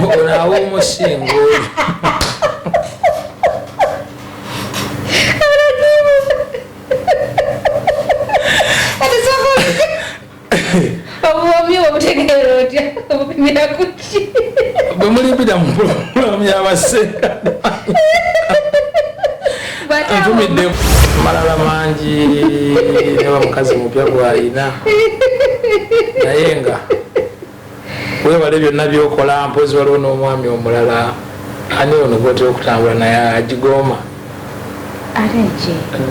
Onawo omusingo. Bemulipira mu programu y'abaseera. Ntumidde malala mangi neba mukazi mupya gwalina. Naye nga weewale byonna byokola mpozi waliwo n'omwami omulala ani ono gwotera okutambula naye agigooma.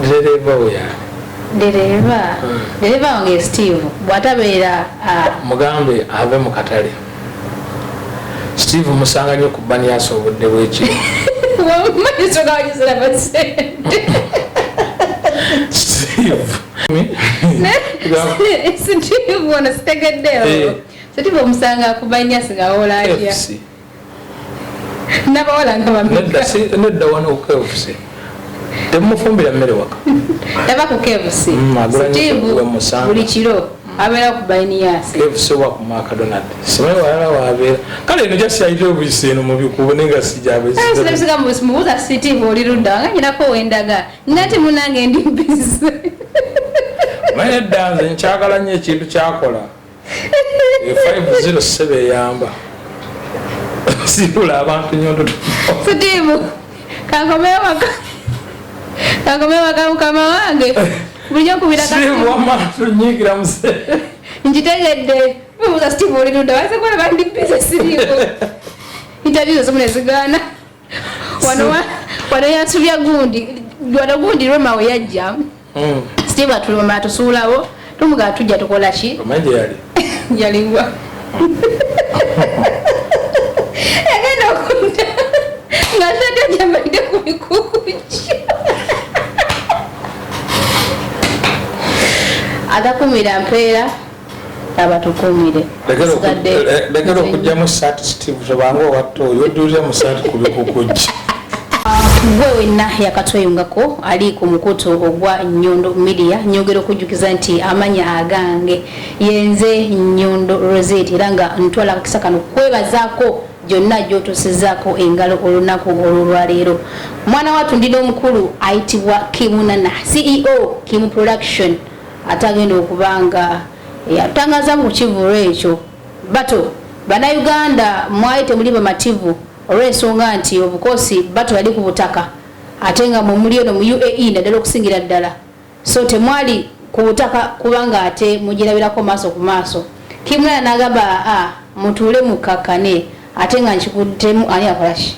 Dereva we dereva wange Steve bw'atabeera mugambe ave mu katale. Steve musanga nnyo ku baniasa obudde bw'ekiro. Steve wano sitegeddeyo. Steve omusanga ku baniasa ng'awola atya. N'abawala nga bameka. Nedda wano ku KFC. Temufumbira mmere waka. Taba ku KFC. Steve buli kiro abeera ku baniasa. KFC wa ku McDonald. Simanyi walala wabeera. Kale eno gyasi ayite obuyise eno mu bikubo nenga sijabe. Sinabisiga mubuuza Steve oli ludda nga nyinako wendaga. Nati munange ndi busy. Manye danze nkyagala nnyo ekintu kyakola. 507 eyamba. Sibula abantu Nyondo. Steve kankomewa waka mukama wange. Bulijjo kubira Steve wamatu nyigira muse. Njitegedde. Mubuuza Steve oli ludda wase kola bandi busy siriiko. Interview zo munezigana. Wano yansubya gundi lwemawe yajja. Steve atuloma atusuulawo tumuga tujja tukola ki? Omanyi yali. Yaliwa. Agenda okunda. Ng'ate jambalidde ku mikuku ki. Agakumira mpeera abatukumire. Lekera okujjamu saati Steve tobanga owatto oyo oddulira mu saati ku bikuku ki. Gwe wenna yakatweyungako ali ku mukutu ogwa Nyondo Media nyogero kujjukiza nti amanya agange yenze Nyondo Rozet era nga ntwala akisa kano kwebazaako gyonna gy'otusizaako engalo olunaku olwaleero. Mwana watu ndino omukulu ayitibwa Kimunana, CEO Kim Production, atagenda okubanga yatangaza mu kivulo ekyo bato bannayuganda mwayite muli bamativu olw'ensonga nti obukosi bato yali ku butaka ate nga muli eno mu UAE naddala okusingira ddala, so temwali ku butaka kubanga ate mugirabirako maaso ku maaso. Kimwana n'agamba mutuule mukakkane ate nga nkikuddemu ani akolaki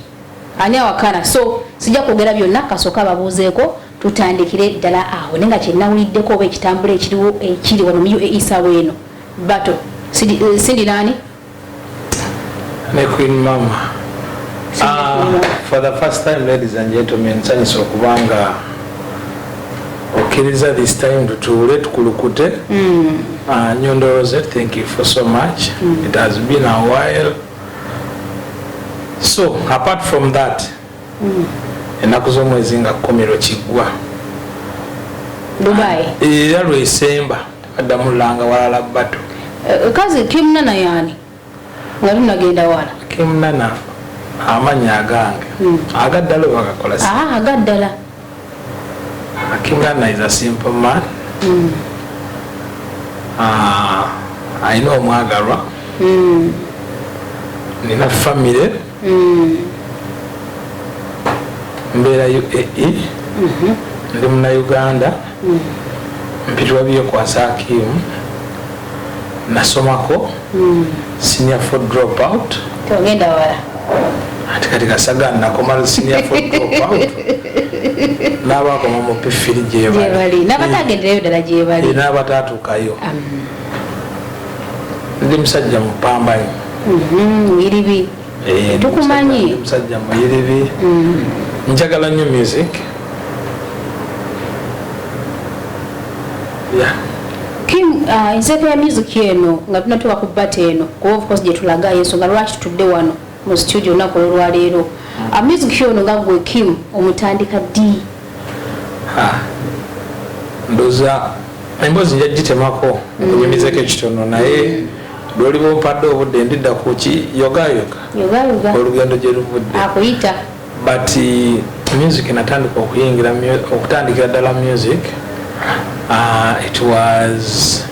ani awakana, so sijja kwogera byonna kasooka babuuzeeko tutandikire ddala awo nenga kyenawuliddeko oba ekitambula ekiriwo ekiri wano mu UAE saawa eno bato sindi nani ne Queen Mama. For the first time, ladies and gentlemen, nsanyusa okubanga okkiriza this time tutuule tukulukute. Nyondo Rozet, thank you for so much. It has been a while. So apart from that, ennaku z'omwezi nga kkomero kiggwa Dubai era lwesemba addamu langa walala bato kazi Kimunana yani nga tunagenda wala Kimunana amanya agange agaddala bagakola agaddala. Kimunana is a simple man. Alina omwagalwa, nina family, mbeera UAE, ndi Munnayuganda, mpitibwa Byekwasa Hakim, nasomako senior for dropout. Togenda wala ati kati kasagana nakomala senior for dropout n'abakoma mu pifiri gyebali n'abatagendereyo ddala gyebali n'abatatuukayo. Ndi musajja mupambanyi Iribi tukumanyi musajja muyiribi. Njagala nnyo music. Kim enseko ya music eno nga tunatuwa ku bate eno kuba of course gye tulaga ensonga lwaki tutudde wano mu studio olunaku olwaleero. Music eno nga gwe Kim omutandika ddi? Ndowooza emboozi nja gitemako okunyumizako ekitono naye Doli bompadde obudde ndidda ku ki yoga olugendo gye luvudde akuyita but music natandika okutandikira ddala music it was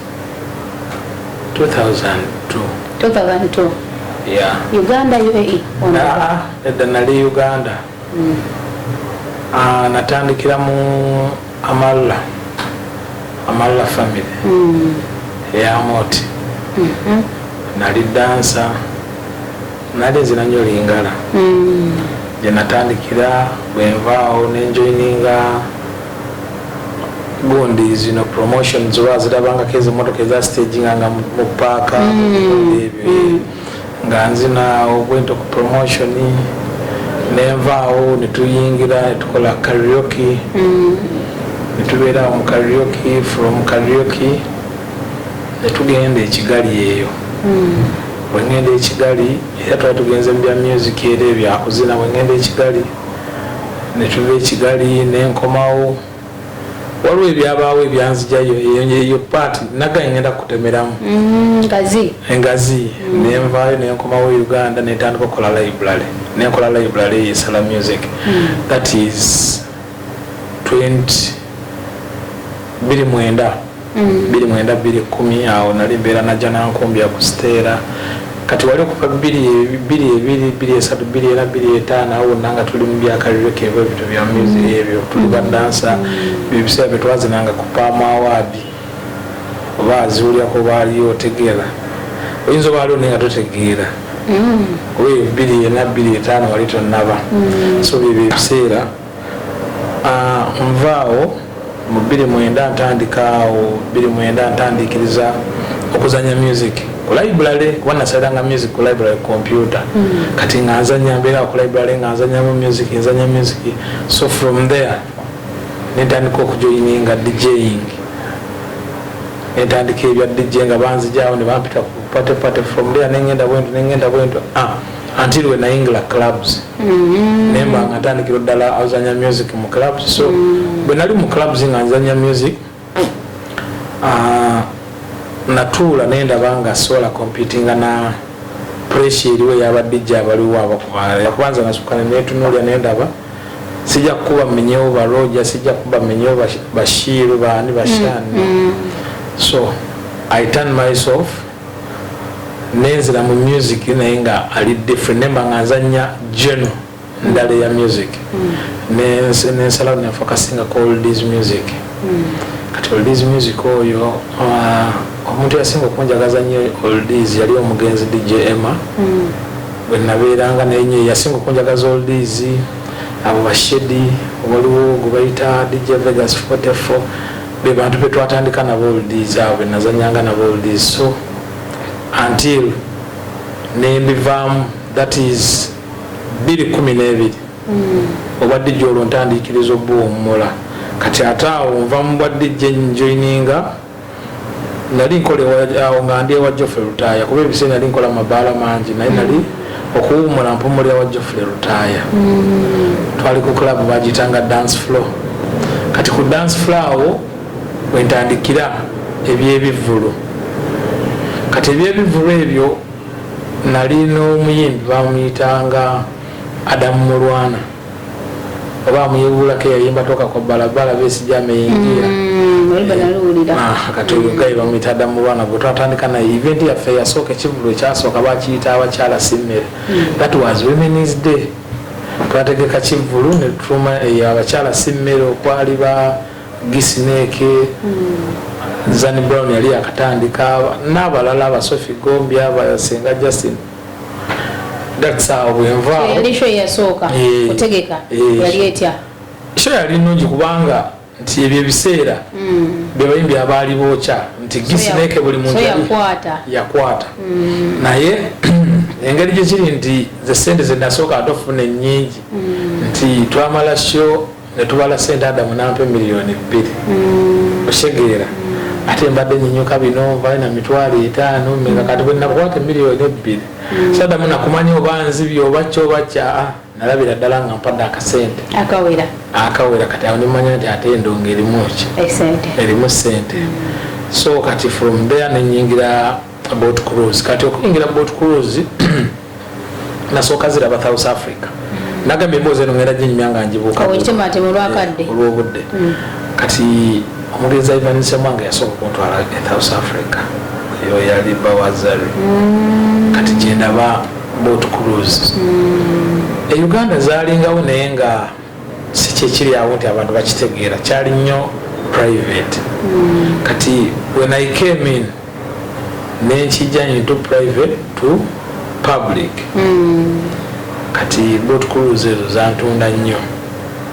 2002 yeah Uganda UAE edda nali Uganda natandikira mu Amalla family Moti nali dansa nali nzina nnyo lingala gye natandikira bwenvaawo nenjoininga gundi zino promotions olwazirabangako ezo motoka eza staging nga mu paaka ebyo nga nzina obwento ku promotion nenvaawo netuyingira netukola karaoke netubeera mu karaoke from karaoke netugenda ekigali eyo bwengenda ekigali era twali tugenze mu bya music era ebyakuzina bwengenda ekigali netuva ekigali nenkomawo waliwo ebyabaawo ebyanzijayo eyo paati nagaye ngenda kutemeramu engazi nenvaayo nenkomawo Uganda netandika okukola library nenkola library eyesala music that is 2010 awo nali mbeera najja nankumbya ku steera kati wali okuva 2023 awo nanga tuli mu byakaliroke ebyo ebintu bya music ebyo tuli badansa bibiseera byetwazinanga ku Palm Award oba aziwulyako baali otegeera oyinza obaaliwo naye nga totegeera oba 2025 wali tonnaba so byebyo ebiseera nvaawo mu 2009 ntandikiriza okuzanya music ku library kuba nasaliranga music ku library computer kati nga nzanya mbeera ku library nga nzanyamu music so from there nentandika okujoininga DJing nentandika ebya DJ nga banzijawo ne bampita ku pate from there nengenda bwento until when naingila clubs nemba nga ntandikira ddala azanya music mu clubs so bwe nali mu clubs nga nzanya music natuula nendaba nga sola competinga na pressure eriwo yaba DJ abaliwo abakubanza nasukana netunulya nendaba sijja kuba menyewo ba Roger sijja kuba menyewo bashiru bani bashani so I turn myself nenzira mu music naye nga ali different nemba nga nzanya general ndale ya music nensala nefocusinga ku oldies music kati oldies music oyo omuntu yasinga okunjagaza nnyo oldies yali omugenzi DJ Emma bwe nabeeranga naye yasinga okunjagaza oldies abo bashedi waliwo gubayita DJ Vegas 44 be bantu betwatandika nabo oldies abo benazanyanga nabo oldies so until nembivamu that is 2012 oba DJ olwo ntandikiriza obuwummula kati ataawo nva mu bwa DJ njoininga nali nkoleawo nga ndi ewa Geoffrey Lutaya kuba ebiseera nali nkola mabaala mangi naye nali okuwummula mpumulira wa Geoffrey Lutaya twali ku club bagitanga dance floor kati ku dance floor awo wentandikira ebyebivulu kati ebyebivulu ebyo nali n'omuyimbi bamuyitanga Adamu Mulwana oba amuyibulako yayimba toka kwa balabala besijame yingira kati olugayi bamuyita Adamu Mulwana bwe twatandika na event yaffe yasooka ekivulu ekyasooka bakiyita abakyala simmere that was Women's Day twategeka kivulu ne tutuma abakyala simmere okwali ba Gisineke Zani Brown yali akatandika n'abalala aba Sophie Gombi aba Senga Justin that's how we involved yali show yasooka otegeka yali etya show yali nnungi kubanga nti ebyo ebiseera bebayimbi abaali bookya nti Gisineke buli muntu yakwata naye engeri gye kiri nti ze sente ze nasooka atofuna ennyingi nti twamala show netubala sente Adamu nampe $2 million oshegeera ate mbadde nyinyuka bino vale na $5,000 menga kati bwe nakwata $2 million so Adamu nakumanya oba nzibye oba kya nalabira ddala nga mpadde akasente akawera kati awo nimanya nti ate endongo erimu sente so kati from there nenyingira boat cruise kati okuyingira boat cruise nasooka ziraba South Africa nagambye emboozi eno ngenda ginyumya nga ngibuuka olw'obudde kati omugenzi Ivan Ssemwanga yasooka okuntwala e South Africa eyo yali Bawazari kati gyendaba boat cruise e Uganda zaalingawo naye nga si kyekiri awo nti abantu bakitegeera kyali nnyo private kati when I came in nenkijja into private to public kati boat cruise ezo zantunda nnyo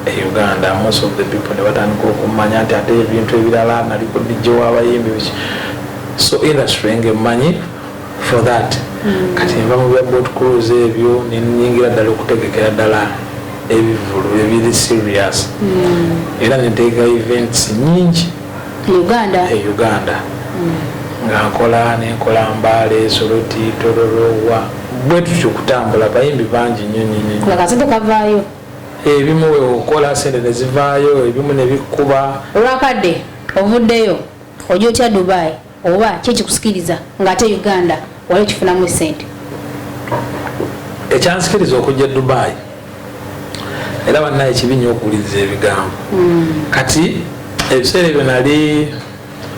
e Uganda. Most of the people ne batandika okumanya nti ate ebintu ebirala naliko DJ w'abayimbi so industry ngemanyi for that kati nva mu bya boat cruise ebyo nenyingira ddala okutegekera ddala ebivulu ebiri serious era neteeka events nyingi Uganda nga nkola Mbale Soroti Tororowa bwe tutyo kutambula bayimbi bangi nnyo kasente kavaayo ebimu okola sente ne zivaayo ebimu ne bikuba olwakadde ovuddeyo ojja otya Dubai oba kyekikusikiriza ng'ate Uganda wali okifunamu sente ekyansikiriza okujja Dubai era bannaye kibi nnyo okuwuliriza ebigambo kati ebiseera ebyo nali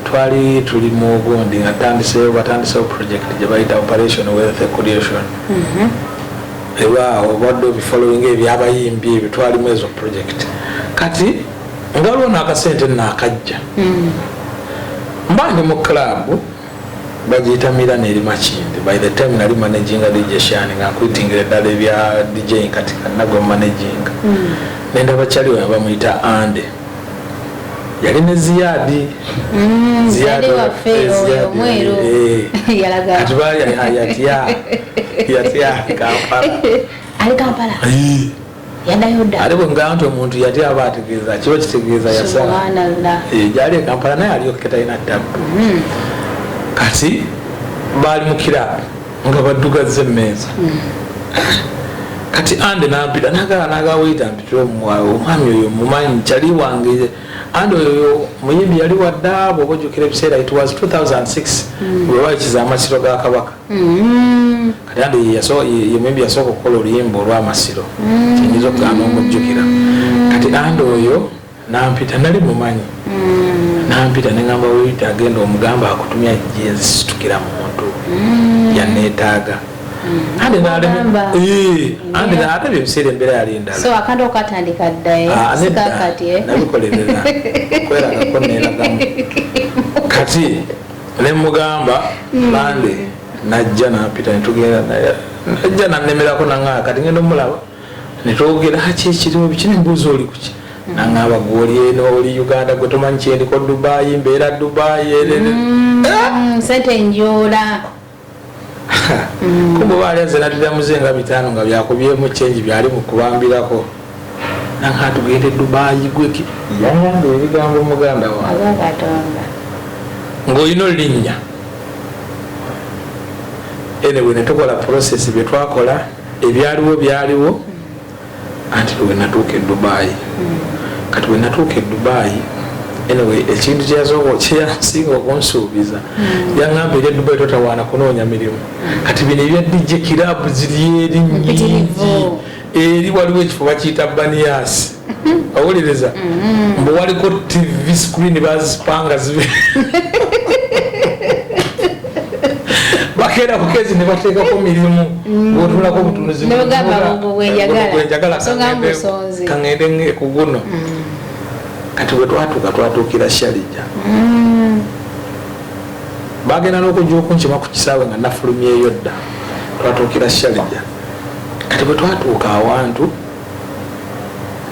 twali tuli mu ogundi nga batandisewo project gye bayita Operation Wealth Creation ewa obadde bifollowing ebyabayimbi ebyo twalimu ezo project kati nga waliwo n'akasente naakajja mba ndi mu club bagiyita Milan eri Makindi by the time nali managing DJ Shani nga nkwitingira eddala ebya DJ kati kanagwe managing nendaba kyaliwo bamuyita Ande yali ne Ziyadi omweru yalaga kati bali yatya Kampala yadayoda aliwo nganti omuntu yati aba ategeeza kiba kitegeeza yasala gyali Kampala naye aliyo ketalina ttabu kati bali mu kirabu nga baddugaze emmeeza kati Ande nampita nagawita mpita omwami oyo mumanyi kyali wange Ande oyo muyimbi yali wadda bw'oba ojjukira ebiseera it was 2006 bwe bayikiza amasiro ga Kabaka kati Ande ye muyimbi yasooka okukola oluyimba olw'amasiro kyenyinza okugamba ng'ojjukira kati Ande oyo nampita nali mumanyi nampita neŋŋamba weyita agenda omugamba akutumya gyezisitukira muntu yaneetaaga Ande ate byebiseera embeera yali endala so akanda okatandika ddaye sikakati nabikolerera kweragako neeragamu kati nemugamba Ande najja nampita netugenda najja nannemerako naŋŋaa kati ngenda omulaba netwogera kyekiriwo biki nembuuza oli kuki naŋŋamba gwoli eno oli Uganda gwe tomanyi kyendiko Dubai mbeera Dubai sente njoola kumbe baali azenatira muzenga 5 nga byakubyemu kyenji byali mukubambirako nanga tugende Dubai gweki yayanga ebigambo muganda wa ng'olina olinnya anyway netukola process bye twakola byaliwo anti lwe natuuka e Dubai kati bwe natuuka e Dubai anyway ekintu kyeyasinga okunsuubiza yaŋŋamba eri Dubai totawaana kunoonya mirimu kati bino ebya DJ kirabu ziri eri nyingi eri waliwo ekifo bakiyita Banias awuliriza mbu waliko TV screen bazipanga zibe bakeera bukezi ne bateekako mirimu bwotulako obutunuzi kaŋŋende ku guno kati bwe twatuukira Sharija bagenda n'okujja okunkima ku kisaawe nga nafulumyeyo dda twatuukira Sharija kati bwe twatuuka awantu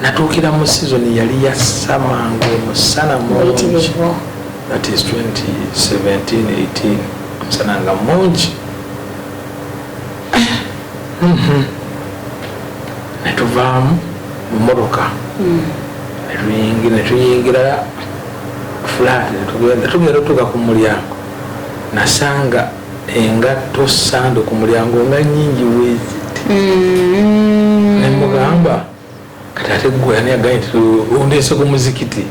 natuukira mu sizoni yali ya samango musana mungi that is 2017-18 musana nga mungi netuvaamu mu motoka netuyingira flat tugenda tutuuka ku mulyango nasanga engatto sando ku mulyango nga nyingi weeziti nemugamba kati ate gwe ani agaye nti ondeese ku muzikiti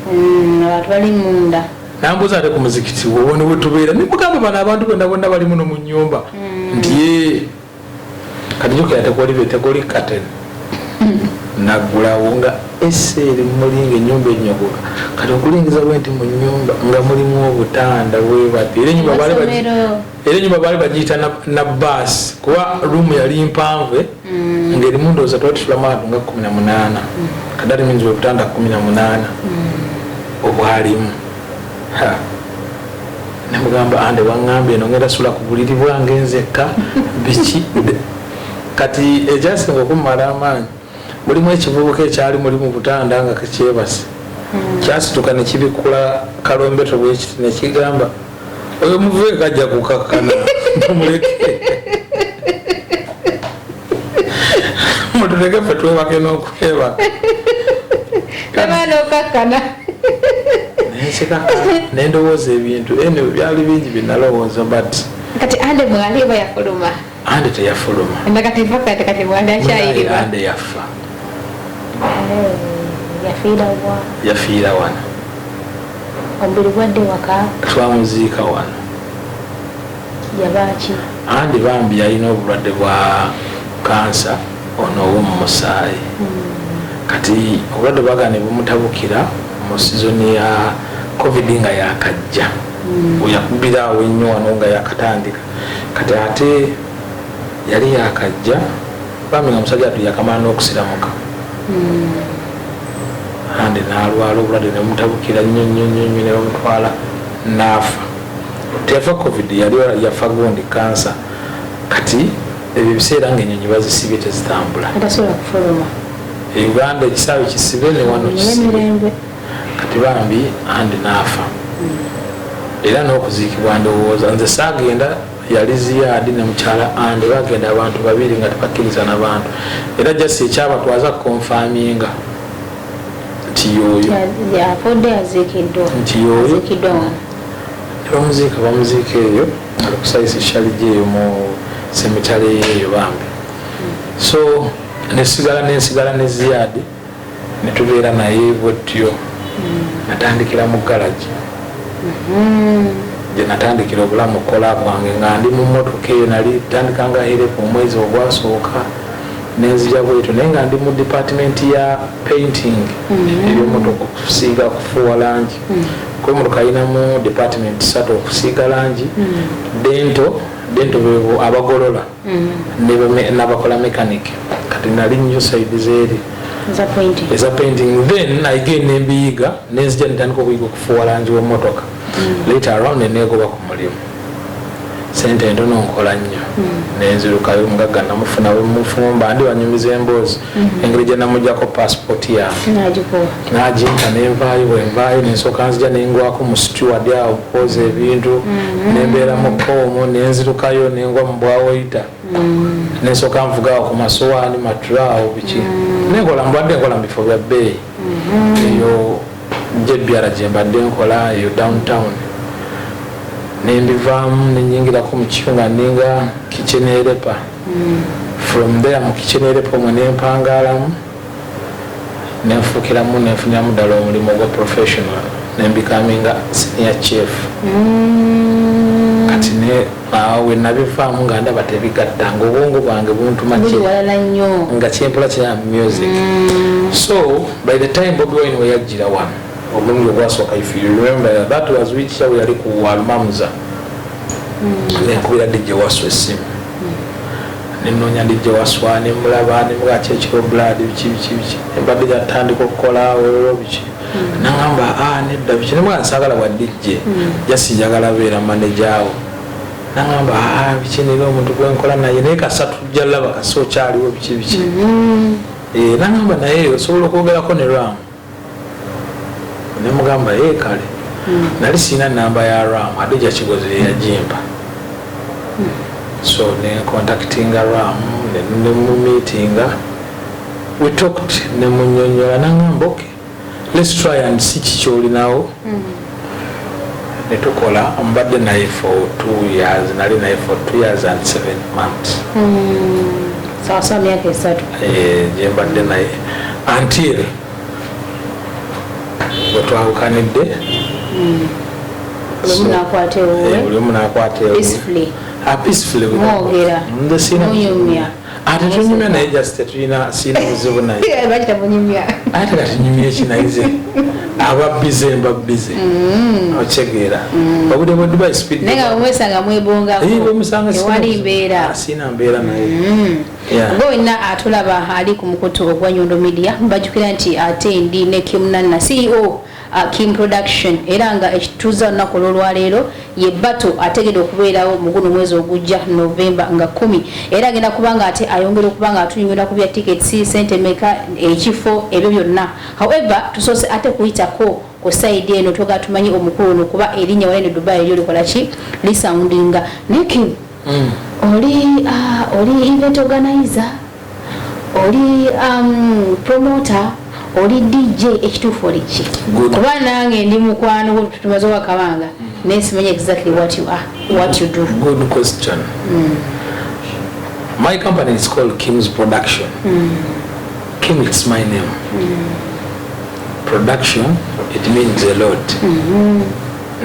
abantu bali munda nambuza ate ku muzikiti wone wetubeera nimugamba bano abantu bonna bali muno mu nyumba nti kati jukira tekoli katen nagulawo nga eseri mulinga ennyumba enyogoga kati okulingiza bwenti mu nyumba nga mulimu obutanda bwebati era ennyumba baali bagiyita na baasi kuba ruumu yali mpanvu ng'erimu ndowooza twatitulamu abantu nga 18 kadali minzi obutanda 18 obwalimu nemugamba ande waŋŋambye eno ngenda sula ku buliri bwange nzekka biki kati ekyasinga okumala amaanyi mulimu ekivubuka ekyali mulimu butanda nga kakyebase kyasituka nekibikula kalombeto bwekiti nekigamba oyo muvubuka kajja kukakkana tumuleke mutuleke ffe twebake n'okwebaka okakkana nendowooza ebintu eno byali bingi byenalowooza but kati ande mwaliba yafuluma ande teyafuluma kati mwali akyayiriba ande yafa yafiira wano omubiri gwadde waka twamuziika wano yabaki andi bambi yalina obulwadde bwa kansa ono ow'omumusaayi kati obulwadde bwagane bumutabukira mu sizoni ya covid nga yakajja oyakubira awo ennyo wano nga yakatandika kati ate yali yakajja bambi nga musajja atu yakamala n'okusiramuka andi n'alwala obulwadde ne bumutabukira nnyo ne bamutwala n'afa teyafa covid yali yafa gundi kansa kati ebyo ebiseera ng'ennyonyi bazisibye tezitambula uganda ekisaawe kisibe ne wano kisibe kati bambi andi n'afa era n'okuziikibwa ndowooza nze saagenda yali ziyaadi ne mukyala andi bagenda abantu babiri nga tebakkiriza n'abantu era jasi ekyabatwaza kukonfaminga nti yoyo bamuziika eyo ali kusayisa eshalije eyo mu semitale eyo bambi so nensigala ne ziyaadi netubeera naye bwetyo natandikira mu garagi gye natandikira obulamu okukola bwange nga ndi mu mmotoka eyo nali tandikanga herepu omwezi ogwasooka nenzija bwetyo naye nga ndi mu department ya painting ebyomotoka okusiiga kufuuwa langi kuba emotoka ayinamu department 3 okusiiga langi dento bebo abagolola n'abakola mechanic kati nali nnyo saidi zeeri eza painting then again nembiyiga nenzija nitandika okuyiga okufuuwa langi w'emmotoka later around neneegoba ku mulimu sente ntono nkola nnyo nenzirukayo omugagga namufuna wemufumba ndi wanyumiza emboozi engeri gye namugjako passport yange nagimpa nenvaayo bwenvaayo nensooka nzija nengwako mu steward awo okwoza ebintu nembeera mu koomo nenzirukayo nengwa mu bwawaita nensooka nvugawo ku masowaani maturaawo biki mbadde nkola mu bifo bya bbeeyi eyo gyebyala gye mbadde nkola eyo downtown nembivaamu nenyingirako mu kiyunga ninga kitchen erepa from there mu kitchen erepa omwe nempangaalamu nenfukiramu nenfuniramu ddala omulimu ogwa professional nembikaminga senior chief kati awo wenabivaamu nga ndaba tebigattanga obwongo bwange buntuma nga kyempola kya music so by the time Bobi Wine weyajjira wano omulundi ogwasooka if you remember that was which we yali ku Almamza nenkubira DJ Waswa essimu nenoonya DJ Waswa nemulaba nemugakya ekiro blood biki embadde gyatandika okukola olwo biki nangamba nedda biki nemugana saagala bwa DJ jasi njagala beera manejaawo nangamba biki nina omuntu gwenkola naye naye kasatu jalaba kasi okyaliwo biki nangamba naye osobola okwogerako ne Ram nemugamba kale nali sina namba ya Ram ate gyakigozi yeyagimpa so nencontactinga Ram nemumeetinga we talked nemunyonyola nangamba okay let's try and see kikyolinawo netukola mbadde naye for 2 years nali naye for 2 years and 7 months sawa myaka 3 gye mbadde naye until twawukanidde buli omu n'akwata peacefully mwogera munyumya ate tunyumya naye just tetulina siina buzibu naye bakita munyumya ate katinyumya ekinayize aba bize mba bize okitegeera obudde bwe Dubai speed naye nga bwesanga mwebongako ewali mbeera siina mbeera naye gwe wenna atulaba ali ku mukutu ogwa Nyondo Media mbajjukira nti ate ndi ne Kim Nanna CEO Kim Production era nga ekituuza olunaku olwaleero ye bato ategedde okubeerawo mu guno mwezi ogujja Novemba nga 10 era agenda kubanga ate ayongera okubanga atunyumira ku bya tickets sente meka ekifo ebyo byonna. However tusoose ate kuyitako ku side eno toga tumanyi omukulu ono kuba erinnya wale ne Dubai eryo likola ki lisoundinga ne Kim oli event organizer oli promoter oli DJ ekituufu oli ki kuba nange ndi mukwano tumaze wakabanga naye simanyi exactly what you do. Good question. My company is called Kim's Production. Kim, it's my name. Production, it means a lot.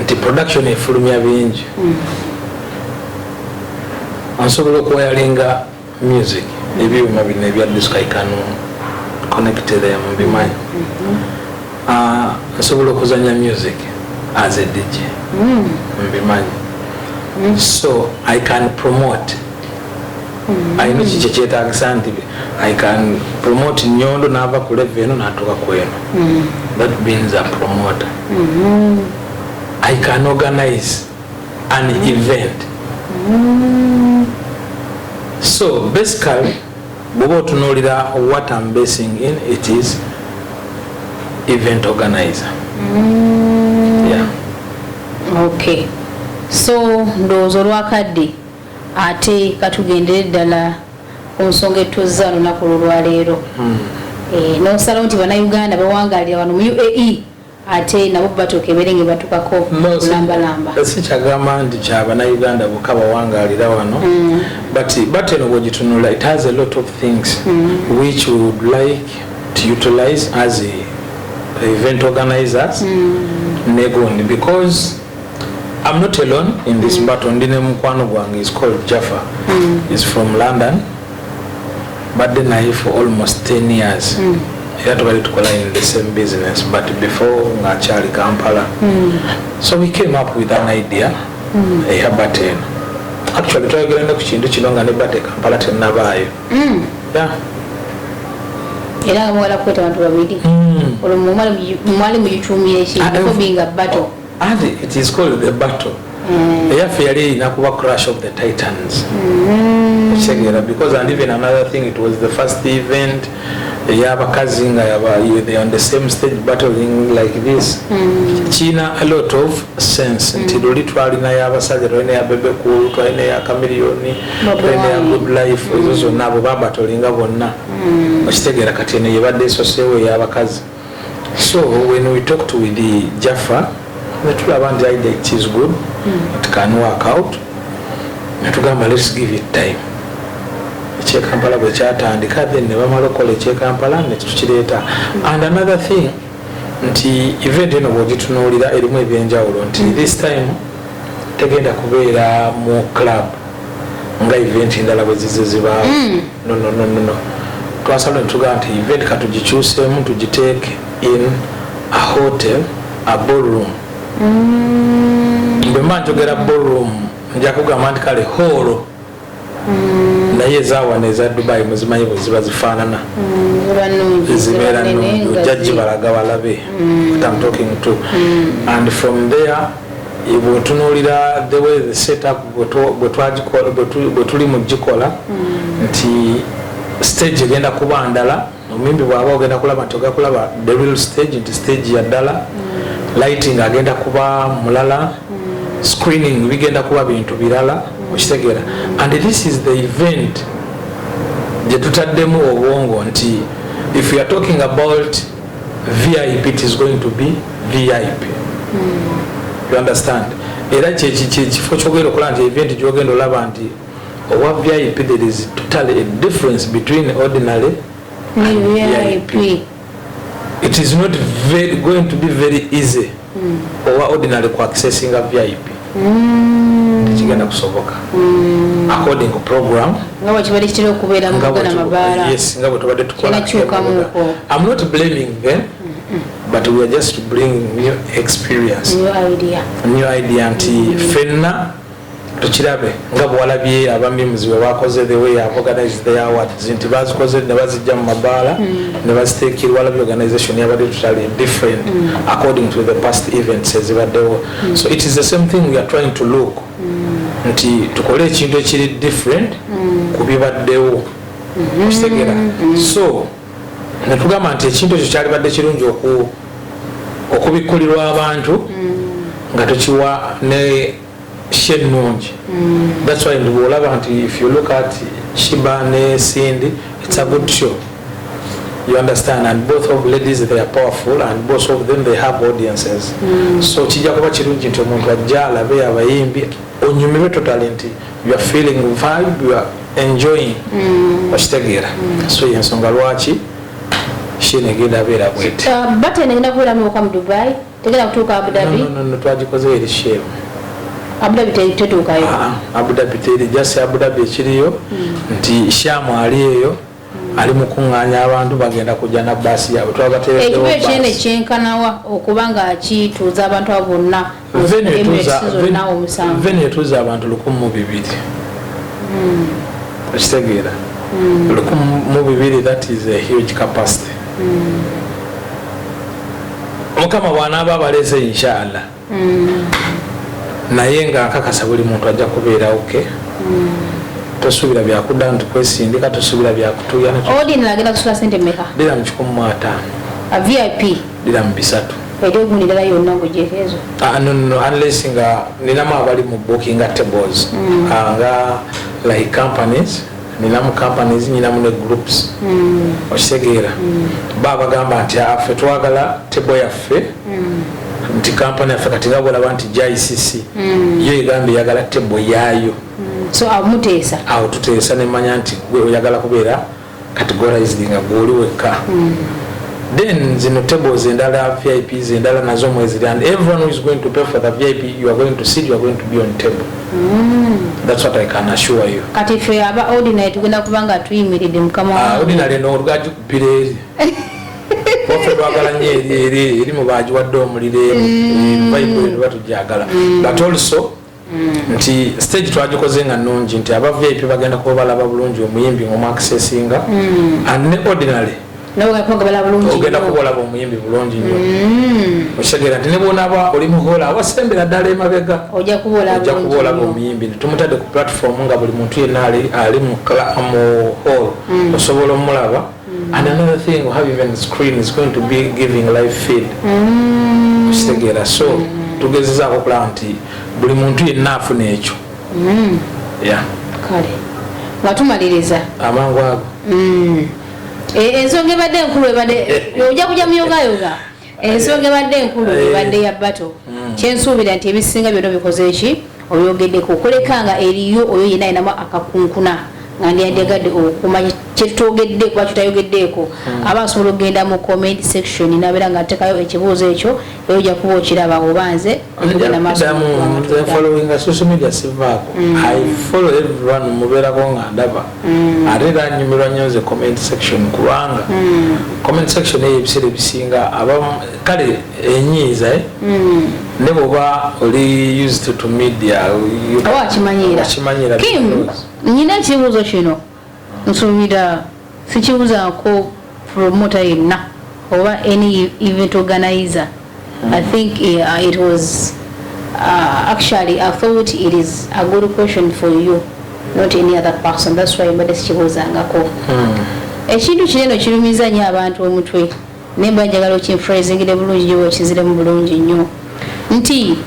Nti production efulumya bingi ansobola okuwayalinga music ebyuma bino ebya disco ikanu connected them mbimanyi nsobola okuzanya music as a DJ mbimanyi so I can promote I know chiche kyetaagisa nti I can promote Nyondo n'ava ku level eno n'atuuka ku eno that means a promoter. I can organize an event. So basically what I'm basing in it is event organizer. Yeah. Okay. So ndozo lwakadde ate katugendere ddala ku nsonga etuzza olunaku olwaleero n'osalawo nti bannayuganda bawangalira wano mu UAE ate nabo batuuka eberenge batukako lambalamba sikyagamba nti kyabannayuganda bokka bawangalira wano but eno bwegitunula it has a lot of things which we would like to utilize as event organizers negundi because I'm not alone in this battle. Ndine mukwano gwange is called Jaffa. He's from London. But then I for almost 10 years. He to in the same business. But before ngachali Kampala. So we came up with an idea. Actually, try to get kuchindu chinonga ne bate Kampala tenabayo. Yeah. Era mwala kweta bantu babiri. Olwo mwali muyitumye ki before being a battle. And it is called the battle. Fairly Nakuba Crash of the Titans. Because and even another thing, it was the first event. They have a cousin, they on the same stage battling like this. China a lot of sense. Until literally Nayava Saturday, Bebe Cool, Twainea Chameleone, Good Life, those on Nabo battling Avona. Mustagera Katina, you had this or so we have a cousin. So when we talked with the Jaffa, the idea it is good, it can work out. Let's give it time. Check Kampala bwechata and then never local check Kampala and another thing, nti event eno bwogitunulira erimu ebyenjawulo nti this time tegenda kubeera mu club nga event endala bwe ziba no twasala ntugamba nti event katugikyuseemu tugiteeke in a hotel, a ballroom. Bwemba njogera ballroom nja kugamba nti kale hall naye ezaawana eza Dubai muzimanyi bwe ziba zifaanana zibeera nnungi ojjajji balaga balabe what I'm talking to and from there bwotunuulira the way the setup bwe tuli mu gikola nti stage egenda kuba ndala omumbi bwaba ogenda kulaba nti ogenda kulaba the real stage nti stage ya ddala lighting agenda kuba mulala screening bigenda kuba bintu birala okitegeera and this is the event gye tutaddemu obwongo nti if we are talking about VIP it is going to be VIP. You understand? Era kifo kyogenda okola nti event gyogenda olaba nti owa VIP there is totally a difference between ordinary and VIP. It is not going to be very easy owa ordinary ku accessing a VIP kigenda kusoboka according to program ngawa kibali kitero kubeera mu gana mabala. Yes, ngabo tubadde tukola. I'm not blaming them, but we are just bringing new experience, new idea anti fenna tukirabe ngabo walabye abamimuzi we bakoze the way have organized their awards nti bazikoze ne bazijja mu mabala ne baziteekirwa walabye organization yabadde totally different according to the past events ezibaddewo. So it is the same thing we are trying to look nti tukole ekintu ekiri different kubibaddewo kitegeera. So netugamba nti ekintu ekyo kyali badde kirungi okubikulirwa abantu nga tukiwa ne shenungi. That's why if you look at Shiba ne Cindy, it's a good show, you understand, and both of ladies they are powerful and both of them they have audiences. So kijja kuba kirungi nti omuntu ajja alabe abayimbi onyumirwe totally nti you are feeling vibe, you are enjoying okitegeera. So yensonga lwaki shenegenda abeera bwete bate negenda kubeera mu Dubai tegenda kutuuka Abu Dhabi. No, twagikoze eri shame Abu Dhabi tetuukayo. Abu Dhabi teri just Abu Dhabi ekiriyo nti Shamu ali eyo ali mu kuŋŋaanya abantu bagenda kujja na basi yabwe twabateeredewo basi. Ekibe kyene kyenkanawa okubanga kituuza abantu abo bonna venue etuuza abantu 1,200 okitegeera 1,200 that is a huge capacity. Mukama bw'anaaba abaleze inshallah naye nga nkakasa buli muntu ajja kubeera oke. Tosuubira byakudda nti kwesindika, tosuubira byakutuuya. Ordinary agenda kusula sente mmeka? Dira mu 15. A VIP? Dira mu 3. Ebyogundira yonna ngujeekezo? No, unless nga ninamu abali mu booking tables. Nga like companies, ninamu companies, ninamu ne groups. Okitegeera. Bagamba nti affe twagala table yaffe. Nti company yaffe kati nga bolaba nti JCC yo egambye yagala table yaayo. So amuteesa awo tuteesa ne manya nti gwe oyagala kubeera categorized nga gwoli wekka. Then zino tables endala VIPs endala nazo mweziri, and everyone who is going to pay for the VIP you are going to sit, you are going to be on table. That's what I can assure you. Kati fe aba ordinary tugenda kubanga tuyimiridde mukama ordinary no olugaji kupira eri Wafe bagala nye eri mu baji wadde omulire Bible batujagala. But also nti stage twagikoze nga nnungi nti aba VIP bagenda kuba balaba bulungi omuyimbi ng'omu accessinga and ne ordinary ogenda kubalaba omuyimbi bulungi nnyo. Okitegeera nti ne bw'onaaba oli muhola awasembera ddala emabega ojja kuba olaba omuyimbi. Tumutadde ku platform nga buli muntu yenna ali mu hall osobola omulaba. And another thing, we have even screen is going to be giving live feed. Okitegeera. So tugezezaako okulaba nti buli muntu yenna afuna ekyo. Yeah. Kale nga tumaliriza amangu ago ensonga ebadde enkulu ebadde ojja kujja muyogayoga. Ensonga ebadde enkulu ebadde ya bato kyensuubira nti ebisinga byonna bikoze eki oyogeddeko okolekanga eriyo oyo yenna ayinamu akakunkuna nga ndyagadde okumanya kyetwogedde kuba kitayogeddeeko aba asobola okugenda mu comment section nabeera nga atekayo ekibuuzo ekyo era ojja kuba okiraba oba nze okugenda maaso following social media sivaako. I follow everyone mubeerako nga ndaba ate era nyumirwa nnyo nze comment section kubanga comment section eyo ebiseera ebisinga kale enyiiza ne bw'oba oli used to media wakimanyira Kim nyina ekibuuzo kino nsuubira sikibuuzaako promoter yenna oba any event organizer. I think it was actually I thought it is a good question for you, not any other person. That's why mbadde sikibuuzangako. Ekintu kinene kirumiza nnyo abantu omutwe nemba njagala okinfrazingire bulungi nyo okiziremu bulungi nnyo nti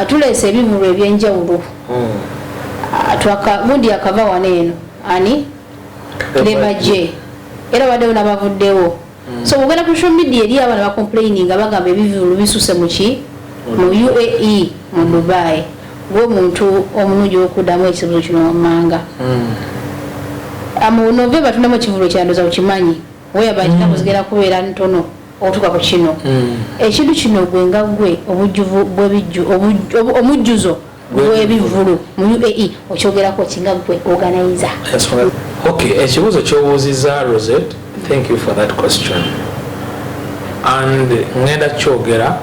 tuleese ebivulu ebyenjawulo gundi akava wano eno ani lebaje era waddewo n'abavuddewo. So bwogenda ku social media eri abaana bacomplaining bagamba ebivulu bisuse mu UAE mu Dubai ng'omuntu omulungi okuddamu ekibuzo kino wammanga. Mu November tunamu ekivulu kyandoza ukimanyi weyaba kinaku zigenda kubeera ntono otuka ku kino ekintu kino gwe nga gwe obujjuvu bw'ebijju omujjuzo bw'ebivulu mu UAE okyogerako kinga gwe organizer. Okay, ekibuuzo ky'obuuzizza Rozet, thank you for that question. And ngenda kyogera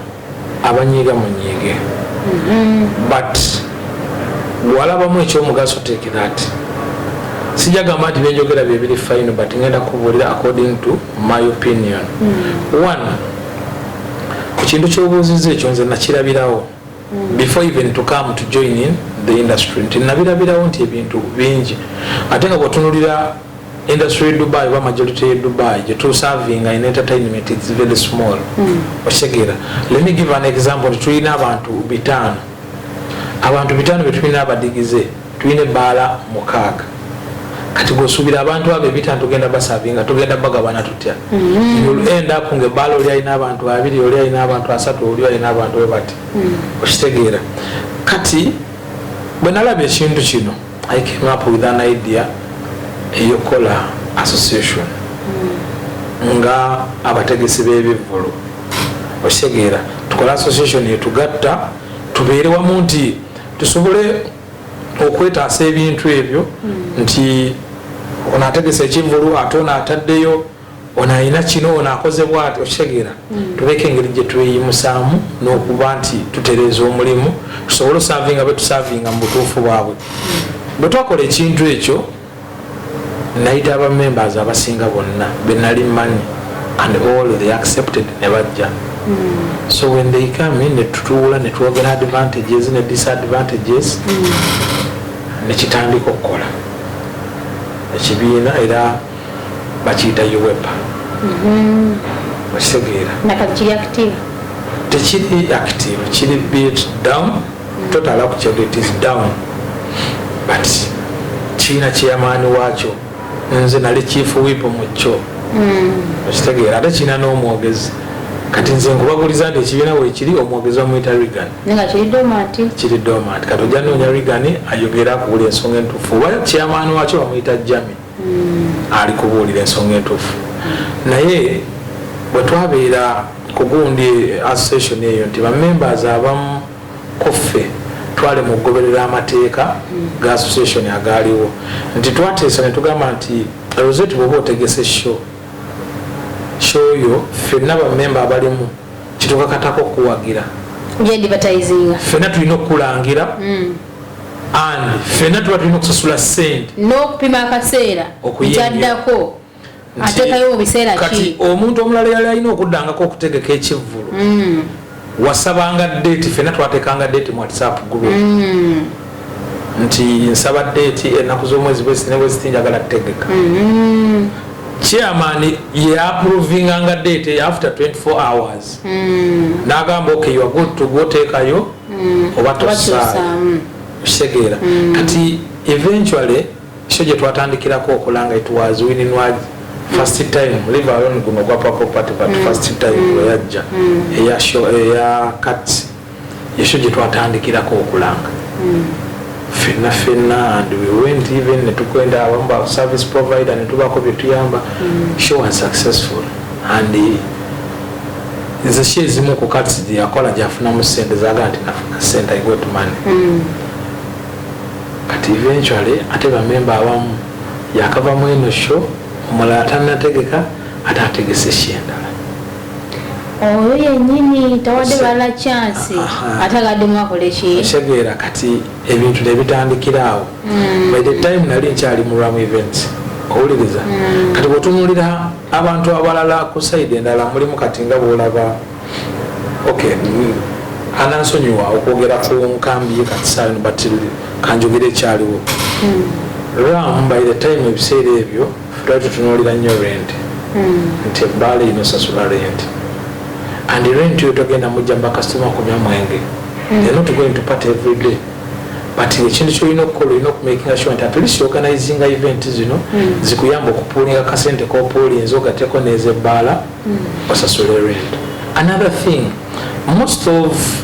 abanyiiga munyiige. But walabamu ekyomugaso take that. Sijagamba nti byenjogera bye biri fine, but ngenda kubuulira according to my opinion. One, ku kintu ky'obuuzizza ekyo nze nakirabirawo before even to come to join in the industry. Nti nabirabirawo nti ebintu bingi ate nga bw'otunuulira industry Dubai oba majority Dubai gye tuservinga in entertainment it's very small. Oshegera, let me give an example. Tulina abantu 5 be tulina abadigize tulina balala 6 kati gosubira abantu abe 5 tugenda baservinga tugenda bagabana tutya. You'll end up nge balo oli alina abantu 2 oli alina abantu 3 oli alina abantu 4. Oshegera, kati bwe nalabye ekintu kino I came up with an idea eyokola association nga abategesi b'ebivvulu. Oshegera, tukola association yetugatta tubeere wamu nti tusobole okwetaasa ebintu ebyo nti ono ategesa ekivvulu ate ono ataddeyo ono alina kino ono akoze bwati. Oshegera, tuleke engeri gye tweyimusaamu n'okuba nti tutereeza omulimu tusobole osavinga betusavinga mu butuufu bwabwe. Bwe twakola ekintu ekyo nayita aba members abasinga bonna benali manyi and all they accepted ne bajja. So when they come in netutuula netwogera advantages ne disadvantages nekitandika okukola ekibiina era bakiyita UEPA. Bakitegeera nakakiri active tekiri active kiri built down total actually it is down but kiina chairman waakyo nze nali chief whip mu kyo. Bakitegeera ate kiina n'omwogezi kati nze nkubaguliza nti ekibiina weekiri omwogezi omuyita Regan nga kiri dormant kati ojja noonya Regan ayogera akubuulira ensonga entuufu oba chairman waakyo bamuyita Jami ali kubuulira ensonga entuufu. Naye bwe twabeera ku gundi association eyo nti bamembers abamu kuffe twale mu kugoberera amateeka ga association agaaliwo nti twateesa ne tugamba nti Rozet bw'oba otegese show yo ffenna bamemba abalimu kitukakatako okuwagira ffenna tulina okukulangira and ffenna tuba tulina okusasula sente n'okupima akaseera kyaddako ateekayo mu biseera ki. Kati omuntu omulala yali alina okuddangako okutegeka ekivvulu wasabanga date ffenna twateekanga date mu WhatsApp group nti nsaba date ennaku z'omwezi bweziti njagala kutegeka. Chairman ye approvinganga date after 24 hours. Nagamba okay you are good to go teekayo oba tosaa. Kitegeera kati eventually kyo gye twatandikirako okulanga it was winning word first time leave alone guno gwa property but first time yajja eya show eya cuts yesho gye twatandikirako okulanga fenna and we went even netukwenda abamba service provider netubako byetuyamba show was successful and izo shezi mu ku cuts yakola jafuna mu sente zaga nti nafuna sente I got money. Kati eventually ate ba member abamu yakava mu eno show omulala tanategeka ate ategese shendala oyo yennyini tawadde balala chance atagadde mwakola ki. Oshegera kati ebintu nebitandikiraawo by the time nali nkyali mu Ram events owuliriza kati bwetunuulira abantu abalala ku side endala mulimu kati nga bwolaba okay anansonyiwa okwogera ku nkambi kati saano but kanjogera ekyaliwo Ram by the time ebiseera ebyo twali tutunuulira nnyo rent nti ebbaala ino sasula rent and rent yo togenda mujja bakasitoma kunywa mwenge. They're not going to party every day but ekintu kyolina okukola olina okumakinga sure nti at least organizing event zino zikuyamba okupuulinga kasente kopuulinza ogateeko n'ezebbaala osasule rent. Another thing, most of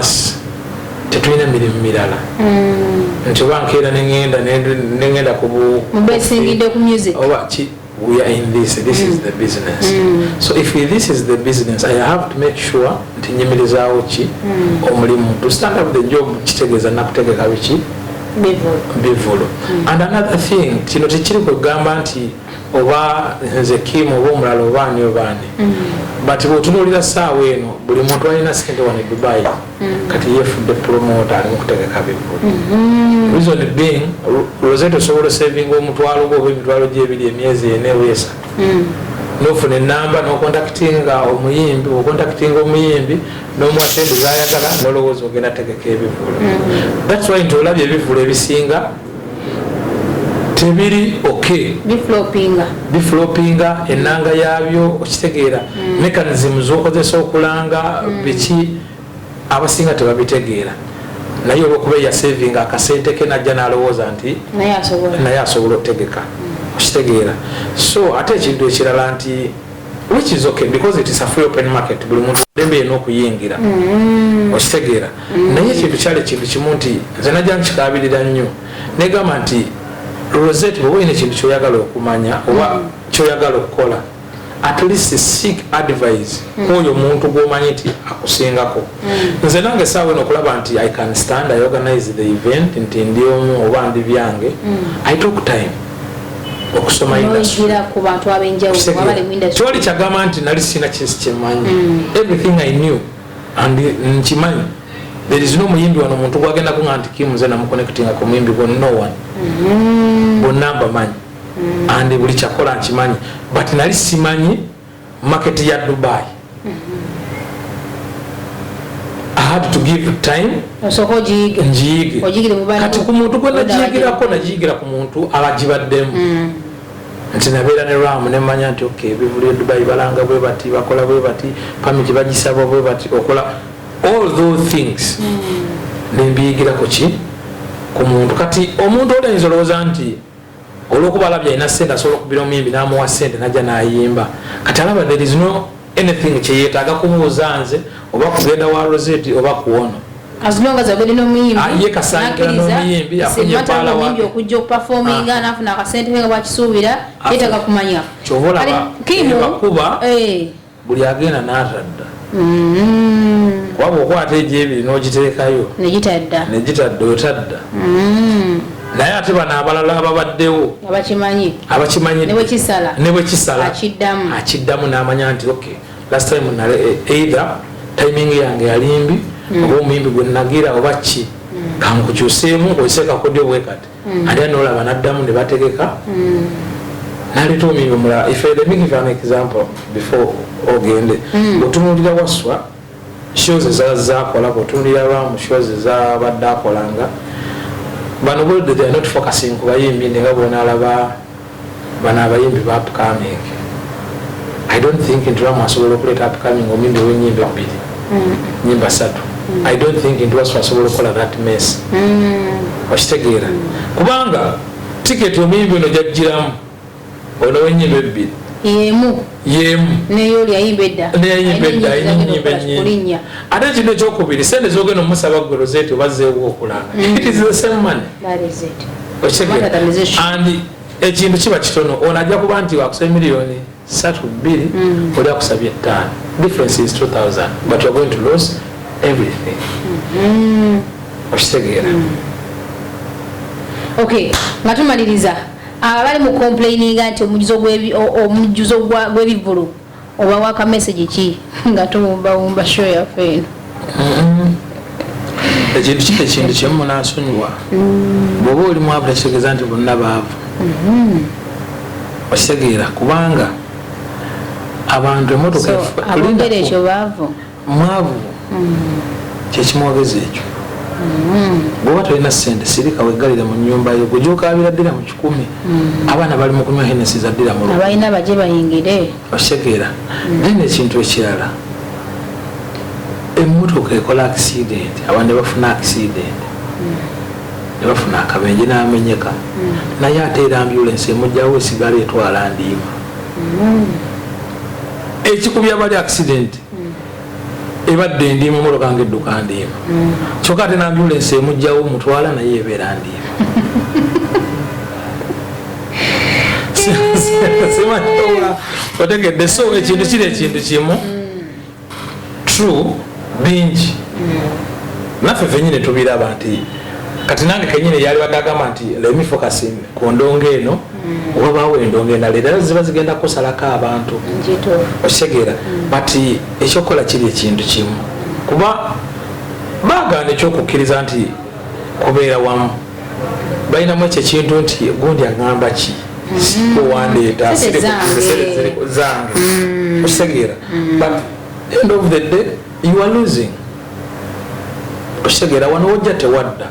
us tetulina mirimu mirala nti oba nkeera nengenda ku mubesingidde ku music oba we are in this is the business. So if this is the business, I have to make sure nti nyimirizaawo ki omulimu to stand up the job kitegeeza nakutegeka biki bivulu. And another thing, kino tekiri kugamba nti oba nze Kim oba omulala obaani obaani, but bw'otunuulira ssaawa eno buli muntu alina sente wano e Dubai kati yeefudde promoter ali mu kutegeka bivulu. Reason being, Rozet osobola savinga omutwalo gwo oba emitwalo gy'ebiri emyezi ena oba esatu n'ofuna ennamba n'okontakitinga omuyimbi, okontakitinga omuyimbi n'omuwa sente z'ayagala n'olowooza ogenda tegeka ebivulu. That's why nti olabye ebivulu ebisinga tebiri okay, biflopinga ennanga yaabyo okitegeera, mechanism z'okozesa okulanga biki abasinga tebabitegeera, naye olw'okuba yasavinga akasente ke najja n'alowooza nti naye asobola okutegeka okitegeera. So ate ekintu ekirala nti which is okay because it is a free open market, buli muntu dembe yena okuyingira okitegeera. Naye ekintu kyali ekintu kimu nti nze najja nkikaabirira nnyo negamba nti Rozet bwe oyina ekintu kyoyagala okumanya oba kyoyagala okukola, at least seek advice oyo muntu gw'omanyi nti akusingako. Nze nange saawa eno okulaba nti I can stand, I organize the event, nti ndi omu oba ndi byange, I took time okusoma kyoli kyagamba nti nali sina kyesi kyemanyi, everything I knew and nkimanyi. There is no muyimbi wano muntu gwagenda kunga nti Kim nze namuconnectinga ku muyimbi gwo, no one. Bonna mbamanyi and buli kyakola nkimanyi, but nali simanyi market ya Dubai. I had to give time njiyige kati ku muntu gwe najiyigirako nagiyigira ku muntu abagibaddemu nti nabeera ne Ram ne mmanya nti okay ebivulu Dubai balanga bwe bati bakola bwe bati pamiti bagisaba bwe bati okola all those things nembiyigirako ki ku muntu. Kati omuntu olenza olowooza nti olw'okuba alabye alina ssente asobola okubira omuyimbi n'amuwa ssente najja n'ayimba, kati alaba there is no anything kyeyeetaaga kumubuuza nze oba kugenda wa Rozet oba kuwono as long as abedi n'omuyimbi ye kasangira n'omuyimbi afunye ebbala wamuyimbi okujja okuperforminga n'afuna akasente ke nga bwakisuubira yeetaaga kumanya kyova olaba bakuba buli agenda n'atadda waba okwata egyo ebiri n'ogiteekayo negitadda otadda. Naye ate bano abalala ababaddewo abakimanyi ne bwe kisala akiddamu n'amanya nti okay last time either timing yange yalimbi oba omuyimbi gwe nagira oba ki kankukyuseemu nkozese kakodyo bwe kati ate n'olaba n'addamu ne bategeka n'aleeta omuyimbi omulala. If let me give an example before ogende, bw'otunuulira Waswa shows ezazaakola, bw'otunuulira Ram shows ezabadde akolanga, bano bwedde they are not focusing ku bayimbi nga bona alaba bano abayimbi ba upcoming. I don't think nti Ram asobola okuleeta upcoming omuyimbi w'ennyimba ebbiri nnyimba ssatu. I don't think nti Waswa asobola okukola that mess okitegeera, kubanga tiketi omuyimbi ono gyagiramu ono w'ennyimba ebbiri yemu neyoli ayimba edda ayina ennyimba ennyingi. Ate ekintu ekyokubiri sente zogenda omusaba gwe Rozet obazzeewo okulanga, it is the same money and ekintu kiba kitono. Ono ajja kuba nti wakusaba miliyoni 3-2 oli akusabye 5, difference is 2,000 but you are going to lose everything okitegeera. Okay, nga tumaliriza abali mu complaininga nti omujuzo gw'ebivulu oba waka message ki nga tuwumbawumba show yaffe eno. Ekintu kimu nansonyiwa bw'oba oli mwavu tekitegeeza nti bonna baavu okitegeera, kubanga abantu emotoka abogera ekyo baavu mwavu kyekimwogeza ekyo. Bw'oba tolina ssente sirika weggalira mu nnyumba yo gwejokaabira ddira mu 10 abaana bali mu kunywa Hennessy za ddira mu abalina bajje bayingire okitegeera. Then ekintu ekirala emmotoka ekola accident, abantu bafuna accident ne bafuna akabenje n'amenyeka, naye ate era ambulance emujjawo esigala etwala ndiima ekikubya abali accident ebadde ndiima emmotoka ng'edduka ndiima kyokka ate n'ambulance emujjawo mutwala naye ebeera ndiima. simanyi otegedde so ekintu kiri ekintu kimu true bingi naffe fenyine tubiraba nti kati nange kenyine yali badagamba nti let me focus ku ndongo eno wabaawo endongo endala era ziba zigenda kusalako abantu okitegera but ekyokukola kiri ekintu kimu kuba baagaana ekyokukkiriza nti kubeera wamu balinamu ekyo ekintu nti gundi agamba ki owandeeta zange okitegeera but end of the day you are losing okitegeera wano wojja tewadda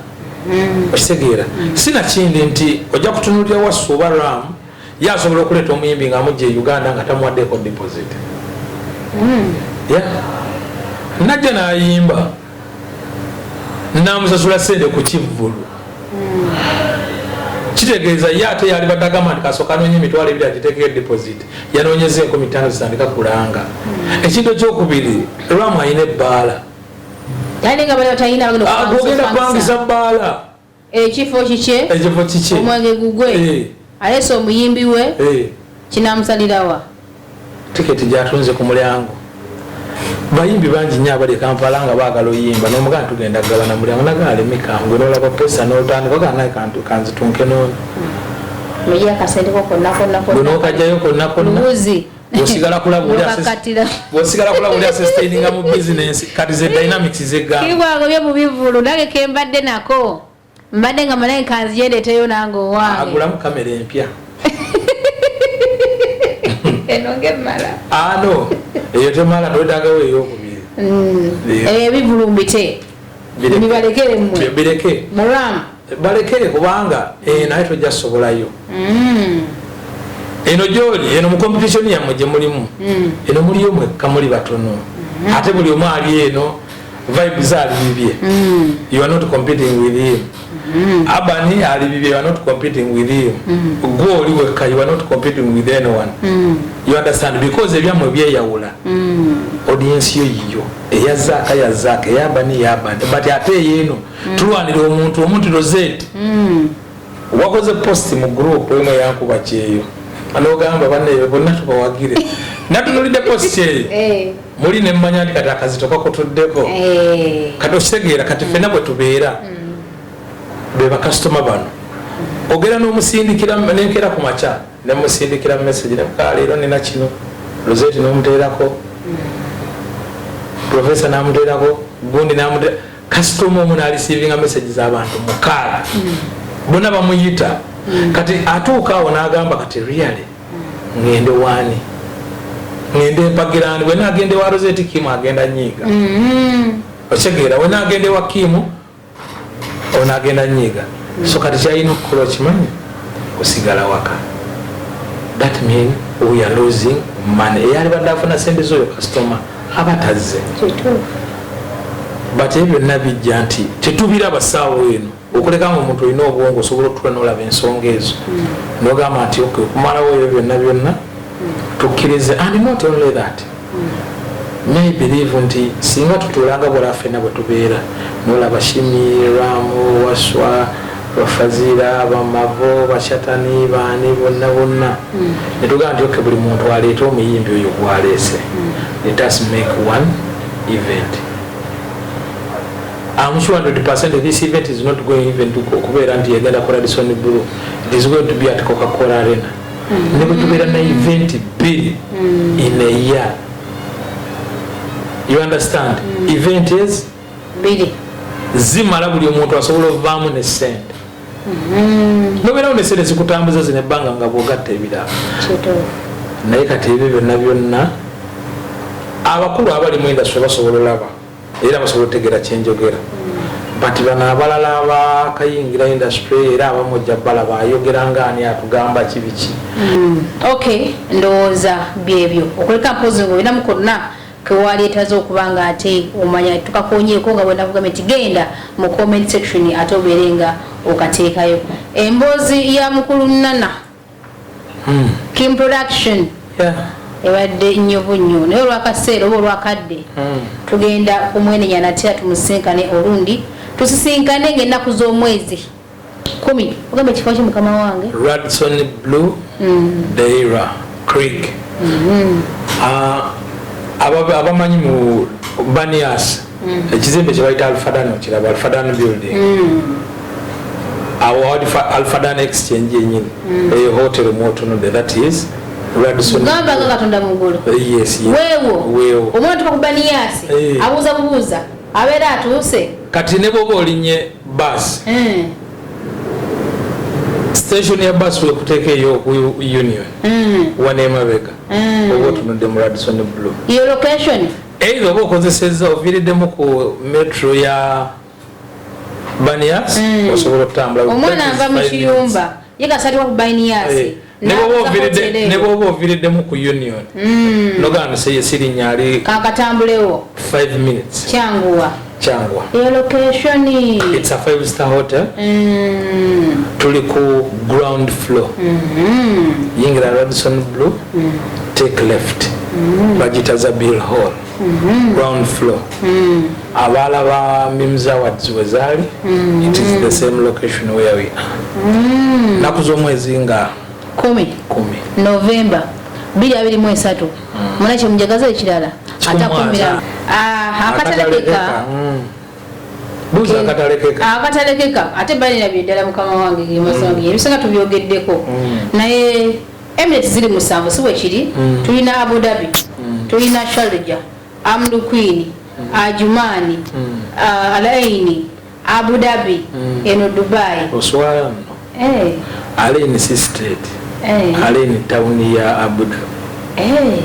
okitegeera sina kindi nti ojja kutunulira wasu oba ram yasobola okuleeta omuyimbi nga amujja e Uganda nga tamuwaddeko deposit najja n'ayimba namusasula sente ku kivvulu kitegeeza ye ate yali badagamba nti kasooka noonye emitwalo ebiri agiteekeko deposit yanoonyeza 5,000 zitandika kulanga ekintu ekyokubiri lwamu ayina ebbaala agenda kupangisa bbaala ekifo kikye omwenge gugwe aleese omuyimbi we kinamusalirawa tiketi gyatunze ku mulyango bayimbi bangi nnyo abali Kampala nga baagala oyimba n'omugana tugenda kugabana mulyango nagalemikangwe n'olaba pesa n'otandika oganaye kantu kanzitunke n'ono bw'onookajjayo konna konna bw'osigala kulabulya sustaininga mu bizinensi kati ze dynamics zeggamba kibwagobye mu bivulu nange kembadde nako mbadde nga manaye kanziyendeeteyo nange owange agulamu kamera empya enonge mala ano eyo temala nodagawo eyokubiri ebivulumbite bibalekere mmwe bireke muramu balekere kubanga naye tojja sobolayo eno gyoli eno mu competition yammwe gye mulimu eno muliyo mwekka muli batono ate buli omu ali eno vibes ali bibye you are not competing with him abani ali bibye you are not competing with him gwo oli wekka you are not competing with anyone you understand because ebyamwe byeyawula audience yo yiyo eyazaaka eyabani yabani but ate yeno tulwanira omuntu Rozet wakoze post mu group emwe yankuba kyeyo anogamba banne bonna tubawagire natunulidde post eyo muli nemmanya nti kati akazitoka kutuddeko kati okitegeera kati ffenna bwe tubeera be bakasitoma bano ogera n'omusindikira nenkera ku makya nemusindikira message leero nina kino Rozet n'omuteerako professor n'amuteerako gundi n'amuteera kasitoma omu n'alisiivinga message z'abantu 6 bonna bamuyita kati atuuka awo n'agamba kati really ngende wani ngende mpagirani wena agende wa Rozet Kimu agenda nyiga ochegeera wena agende wa Kimu ona agenda nyiga so kati kyayina okukola kimanyi kusigala waka that mean we are losing money eyali badde afuna sente z'oyo customer abatazze but ebyo nabijja nti tetubiraba ssaawa eno okulekanga omuntu olina obwongo osobola otula n'olaba ensonga ezo n'ogamba nti okumalawo ebyo byonna tukkirize and not only that may believe nti singa tutulanga bwala ffenna bwe tubeera n'olaba Shimiramu Waswa Bafazira Bamavo Bashatani baani bonna ne tugamba nti oke buli muntu aleeta omuyimbi oyo gwaleese let us make one event. I'm sure 100% this event is not going even to Kubeira and Yaganda Coradison Blue. It is going to be at Coca-Cola Arena. Never to be an event big in a year. You understand? Event is big. Zimala buli omuntu asobola ovaamu ne sente. Nobeera ne sente zikutambuza zine ebbanga nga bw'ogatta ebirala. Naye kati ebyo byonna abakulu abali mu industry basobola olaba era basobola otegeera kyenjogera but bano abalala abakayingira industry era abamujja balaba ayogera ngaani atugamba kibiki. Okay, ndowooza byebyo okuleka mpozi ngo binamu konna kwewaleetaza okubanga ate omanya tukakonyeeko nga bwenavuga nti genda mu comment section ate obeere nga okateekayo emboozi ya mukulu Nana Kim Production ebadde nnyovu nnyo naye olwakaseera oba olwakadde tugenda kumwenenya nate tumusinkane olundi tusisinkane ng'ennaku z'omwezi 10 ogambe ekifo kye mukama wange Radisson Blue Deira Creek. Abamanyi mu Banias ekizimbe kye bayita Alfadano kiraba Alfadano building. Our Alfadano exchange yenyini a hotel motono that is Radisson. Gamba katonda mugulu. Yes. Wewo. Omwana tuka ku Banias. Abuza. Awera atuse. Kati ne bobo olinye bus. Station ya bus we kuteke yo Union. Wane mabeka. Obo tunode mu Radisson Blue. Your location? Either obo kozeseza oviridemu ku metro ya Banias osobola okutambula. Omwana ava mu kiyumba yegasatwa ku Banias. Nebo oviridemu ku Union. Nogano seye siri nyali kakatambulewo 5 minutes. Changwa. Your location? It's a 5-star hotel. Tuli ku ground floor. Yingira Radisson Blue. Take left. Bajitaza Bill Hall. Ground floor. Abala ba Mimza wazali. It is the same location where we are. Nakuzo mwezi nga 10 November 2023 munache mjagaza ekirala atakumira akatalekeka buza akatalekeka ate bali na bidala mukama wange gimasangi ebisanga tubyogeddeko naye Emirates ziri musanvu siwe kiri tulina Abu Dhabi tulina Sharjah Amdu Queen Ajumani Alaini Abu Dhabi eno Dubai oswala Alaini state Alaini town ya Abu Dhabi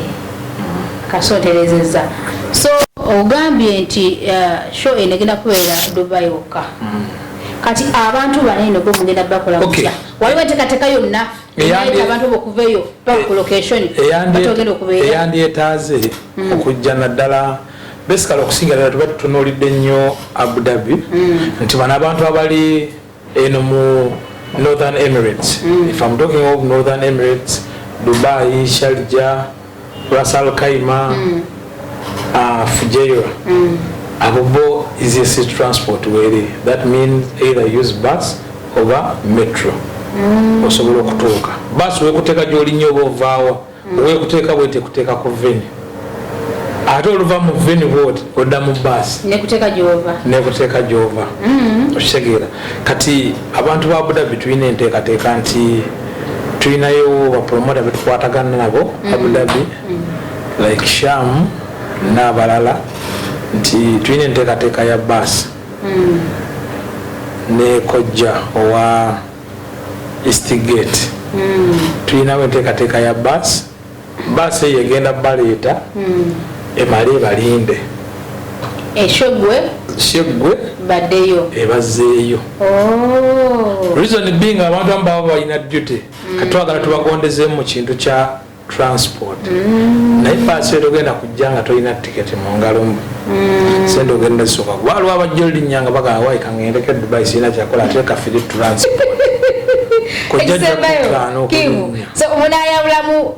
kasoterezeza so ogambye nti show enegenda kubeera Dubai wokka kati abantu banene go mugenda bakola mutya waliwo tekateka yonna abantu bokuveyo ku location batogenda okubeera eyandi etaze okujja naddala basically okusinga tuba tutunulidde nnyo Abu Dhabi nti bano abantu abali eno mu Northern Emirates. If I'm talking of Northern Emirates, Dubai, Sharjah, Ras Al Khaimah, Fujairah, Abobo is easy transport where that means either use bus or metro. Osobola okutuuka. Bus we kuteka gyoli nnyo ovaawa, we kuteka bwete kuteka ku venue. Ate oluva mu venue bwoti odda mu bus. Nekuteka gyova. Oshegera kati abantu ba Abu Dhabi tulina enteekateeka nti tulinayo bapromota betukwatagana nabo Abu Dhabi like Sham n'abalala nti tulina enteekateeka ya bus ne kojja owa East Gate tulinawo enteekateeka ya bus eyo egenda baleeta emale balinde Shegwe baddeyo ebazeeyo reason being abantu ambao balina duty katwagala tubagondezeemu mu kintu kya transport naye paasi etogenda kujja nga tolina tiketi mu ngalo sente ogenda zisooka waliwo abajja olinyanga bagamba wayi kangendeko Dubai sirina kyakola ate kafiri transport so munayawulamu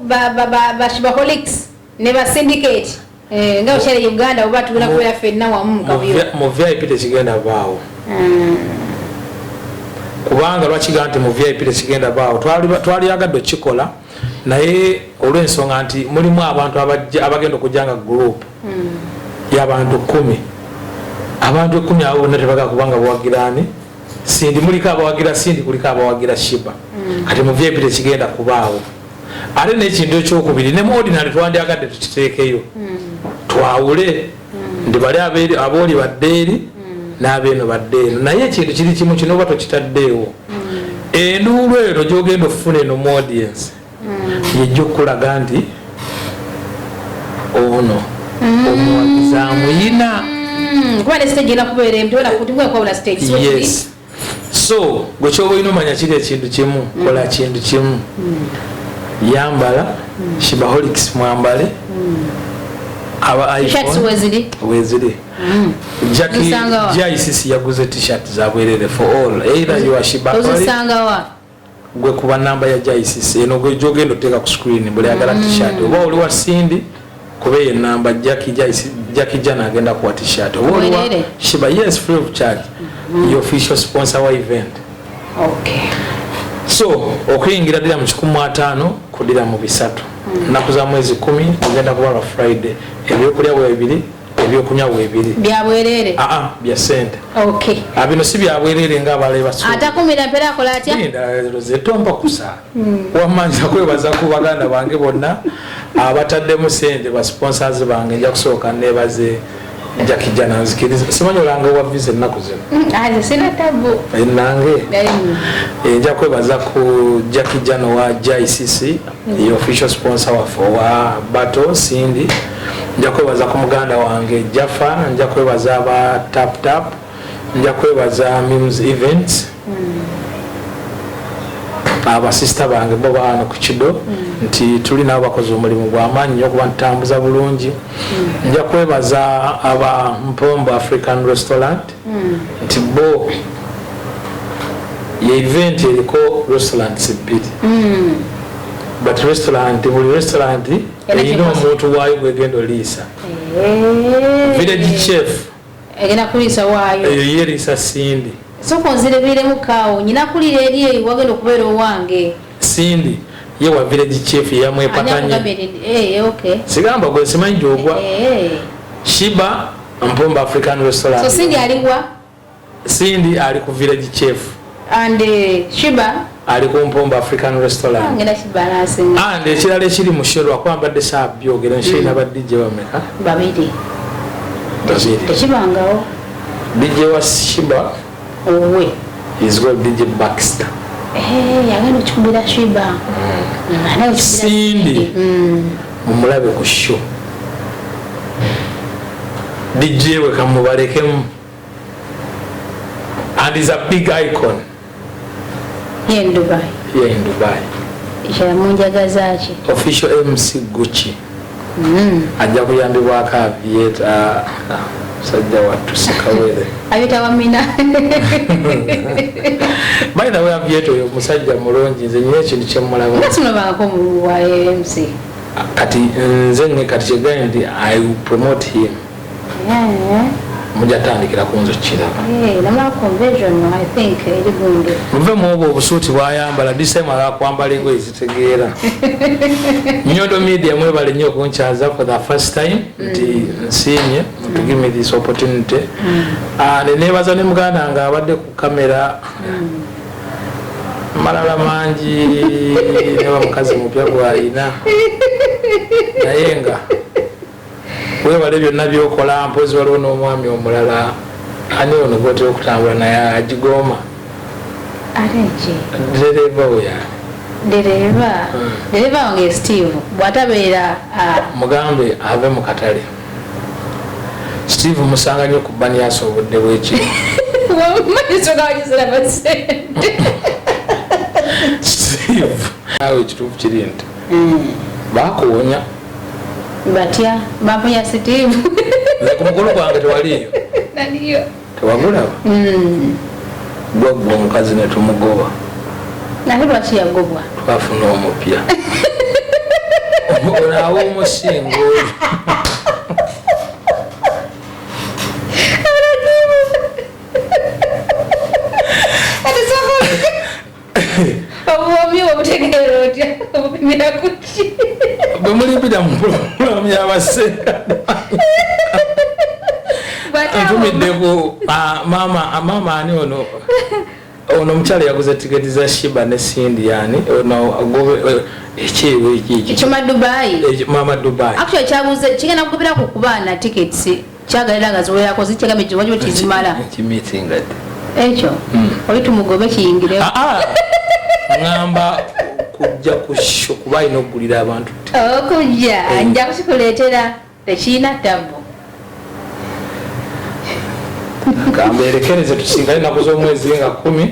bashibaholics ne ba syndicate nga okyali Uganda oba tugenda kubeera ffenna wamu mu VIP tekigenda baawo kubanga lwakiga nti mu VIP tekigenda baawo twaliyagadde okikola naye olw'ensonga nti mulimu abantu abagenda okujjanga group y'abantu 10 abantu 10 abo bonna tebaga kubanga bawagirani sindi muliko abawagira sindi kuliko abawagira shiba kati mu VIP tekigenda kubaawo ate n'ekintu ekyokubiri ne mu ordinary twandyagadde tukiteekeyo twawule ndi bali abooli baddeeri n'abeeno baddeeno naye ekintu kiri kimu kino oba tokitaddeewo enduulu eno gyogenda okufuna eno mu audience yejja okulaga nti ono omuwagizi amuyina kuba ne stage ena kubeera emutwala kutimwe kwawula stage yes so gwe kyoba olina omanya kiri ekintu kimu kola kintu kimu yambala shibaholics mwambale aba iPhone wezili JICC yaguze t-shirt za bwerere for all either you are shibaholic gwe kuba namba ya JICC eno gwe jogendo teka ku screen buli agala t-shirt oba oli wa Sindi kubeye namba Jackie Jana agenda ku t-shirt oba oli wa Shiba yes free of charge your official sponsor wa event okay so so okuyingira ddira mu 15 kudira mu 3 ennaku za mwezi 10 ogenda kuba lwa Friday ebyokulya bwebiri ebyokunywa bwebiri byabwerere bya sente okay bino si byabwerere nga abale baso atakumira mpera akola atya zetomba kusa wamanja kwebaza ku baganda bange bonna abataddemu sente ba sponsors bange nja kusooka nebaze jakijana nzikiriza simanyolanga wa visa ennaku zino sina tabu nange nja kwebaza ku jakijana wa JCC the official sponsor wa Bato Cindy nja kwebaza ku muganda wange Jaffa nja kwebaza aba tap tap nja kwebaza Mims Events aba sister bange bo bano ku Kido nti tuli nabo bakoze omulimu gw'amaanyi nnyo kuba ntambuza bulungi nja kwebaza aba Mpombo African Restaurant nti bo ye event eriko restaurants bbiri but buli restaurant erina omuntu waayo gwegenda oliisa village chef egenda kuliisa waayo eyo yeriisa Cindy soko nzirebire mukawo nyina kulira eri wagenda okubeera owange Cindy ye wa village chief yamwepakanye okay sigamba gwe simanyi gyogwa Shiba Mpombo African Restaurant so Cindy aliwa Cindy ali ku village chief and Shiba ali ku Mpombo African Restaurant ngenda Shiba nasinga and ekirala ekiri mu shero akwambadde sabyogera nshina ba DJ bameka babiri tekibangawo DJ wa Shiba owe is going DJ Baxter yagenda okikubira Shiba Cindy mumulabe ku show DJ we kamubalekemu and is a big icon here in Dubai ya munjagaza ki official MC Gucci ajja kuyambibwako avieta sajja watu sikawere ayita wamina by the way avieta oyo musajja mulungi nze nyine ekintu kyemmulaba nasinobangako mu wa MC kati nze ne kati kyegaindi I will promote him mujatandikira kunzo kiraba namala conversion I think erigundi muve mu obusuuti bwayambala disema akwambala engoye zitegeera Nyondo Media mwebale nnyo okunkyaza for the first time nti nsiimye to give me this opportunity neneebaza ne muganda nga abadde ku kamera malala mangi neba mukazi mupya gwalina naye nga webale byonna byokola mpozi waliwo n'omwami omulala ani ono gwotera okutambula naye agigoma dereva weyani dereva wange Steve bwatabeera mugambe ave mu katale Steve musanga nnyo ku bbani yasobodde bwekiri Steve awe ekituufu kiri nti bakuwonya batya bamponya Steve ku mukolo gwange tewaliyo naliyo tewagulaba gwagwa omukazi netumugoba naye lwaki yagobwa twafuna omupya onaawo omusingo oyo obuwomi obutegeera otya obupimira kuki bwe mulimpira mu pulogulamu y'abaseera ntumiddeku maama ani ono omukyala yaguza tiketi za Shiba ne Cindy yani ekyewe ekyo Dubai mama Dubai actually kyabuze kigenda kugobera ku kubaana tickets kyagalira nga ziwerako zikyagambye kiwajjo tizimala kimitinga ekyo oli tumugobe kiyingire ngamba kujja kusho kuba ino ogulira abantu okujja nja kusikuleetera tekiina tabu kamberekereze tusinga ennaku z'omwezi nga 10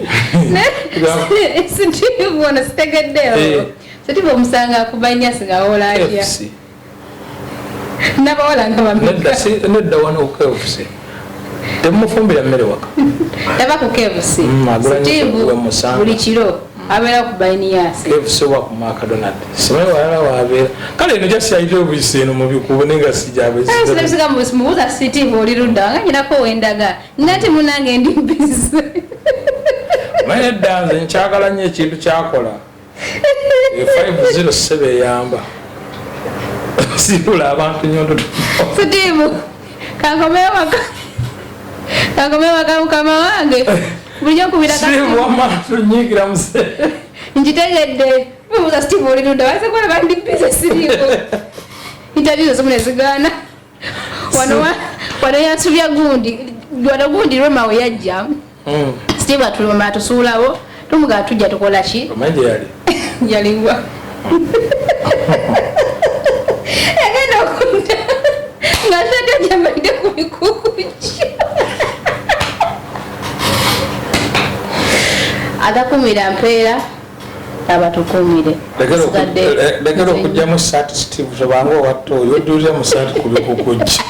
Steve ono sitegeddeyo Steve omusanga akubanyasi ngawola atya nabawola nga nedda wano ku KFC temufumbira mmere waka taba ku KFC Steve buli kiro abeera ku bainiyasi KFC wa ku McDonald simanyi walala wabeera kale eno gyasi ayite obuyise eno mubikubone nga sijabesiga mubuuza Steve oli ludda nga nyinako wendaga nati munange ndi busy manye danze nkyagala nnyo ekintu kyakola 507 eyamba sibula abantu Nyondo Sitimu kankomewa waka mukama wange bulijjo nkubira Steve wamala tunyigira muse njitegedde mubuuza Steve oli ludda wase kola bandi pesa siriiko interview zo munezigana wano yansubya gundi lwemawe yajja Steve atuloma atusuulawo tumugaa tujja tukola ki omanyi yali yaliwa agenda okunda nga tate jambalide ku mikuku agakumira mpeera abatukumire lekera okujjamu saati Steve tobanga owatta oyo oddulira mu saati ku bikukugi